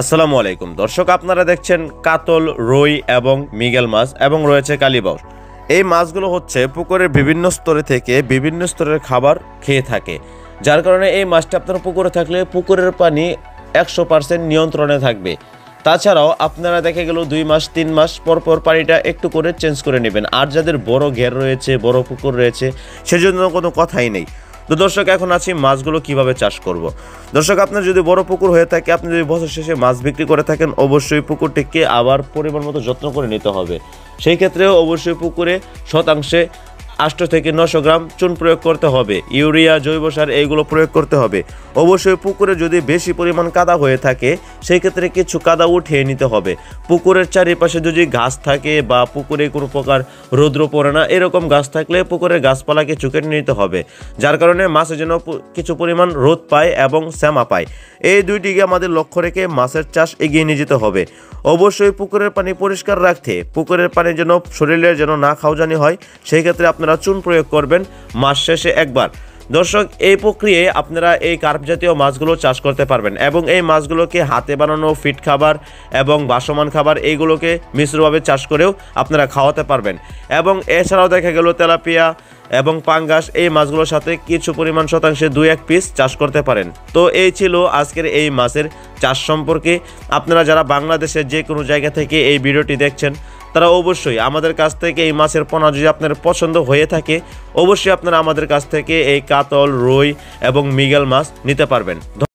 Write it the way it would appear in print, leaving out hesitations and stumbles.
আসসালামু আলাইকুম দর্শক, আপনারা দেখছেন কাতল, রুই এবং মৃগেল মাছ এবং রয়েছে কালীবাউস। এই মাছগুলো হচ্ছে পুকুরের বিভিন্ন স্তরে থেকে বিভিন্ন স্তরের খাবার খেয়ে থাকে, যার কারণে এই মাছটা আপনার পুকুরে থাকলে পুকুরের পানি 100% নিয়ন্ত্রণে থাকবে। তাছাড়াও আপনারা দেখে গেল 2 মাস 3 মাস পর পর পানিটা একটু করে চেঞ্জ করে নেবেন। আর যাদের বড় ঘের রয়েছে, বড় পুকুর রয়েছে, সেজন্য কোনো কথাই নেই। তো দর্শক, এখন আছি মাছগুলো কিভাবে চাষ করব। দর্শক, আপনার যদি বড় পুকুর হয়ে থাকে, আপনি যদি বছর শেষে মাছ বিক্রি করে থাকেন, অবশ্যই পুকুরটিকে আবার পরিমাণ মতো যত্ন করে নিতে হবে। সেই ক্ষেত্রেও অবশ্যই পুকুরে শতাংশে 800 থেকে 900 গ্রাম চুন প্রয়োগ করতে হবে, ইউরিয়া, জৈব সার এইগুলো প্রয়োগ করতে হবে। অবশ্যই পুকুরে যদি বেশি পরিমাণ কাদা হয়ে থাকে, সেই ক্ষেত্রে কিছু কাদা উঠিয়ে নিতে হবে। পুকুরের চারিপাশে যদি গাছ থাকে বা পুকুরে কোনো প্রকার রৌদ্র পড়ে না, এরকম গাছ থাকলে পুকুরের গাছপালাকে কেটে নিতে হবে, যার কারণে মাছের যেন কিছু পরিমাণ রোদ পায় এবং শ্যামা পায়। এই দুইটিকে আমাদের লক্ষ্য রেখে মাছের চাষ এগিয়ে নিয়ে যেতে হবে। অবশ্যই পুকুরের পানি পরিষ্কার রাখতে, পুকুরের পানি যেন শরীরের যেন না খাওয়াজানি হয়, সেই ক্ষেত্রে আপনারা চুন প্রয়োগ করবেন মাস শেষে একবার। দর্শক, এই প্রক্রিয়ায় আপনারা এই কার্প জাতীয় মাছগুলো চাষ করতে পারবেন এবং এই মাছগুলোকে হাতে বানানো ফিড খাবার এবং বাসমান খাবার এইগুলোকে মিশ্রভাবে চাষ করেও আপনারা খাওয়াতে পারবেন। এবং এছাড়াও দেখা গেল তেলাপিয়া এবং পাঙ্গাস, এই মাছগুলোর সাথে কিছু পরিমাণ শতাংশে 2-1 পিস চাষ করতে পারেন। তো এই ছিল আজকের এই মাছের চাষ সম্পর্কে। আপনারা যারা বাংলাদেশের যে কোনো জায়গা থেকে এই ভিডিওটি দেখছেন, তারা অবশ্যই আমাদের কাছ থেকে এই মাছের পোনা যদি আপনার পছন্দ হয়ে থাকে, অবশ্যই আপনারা আমাদের কাছ থেকে এই কাতল, রুই এবং মৃগেল মাছ নিতে পারবেন।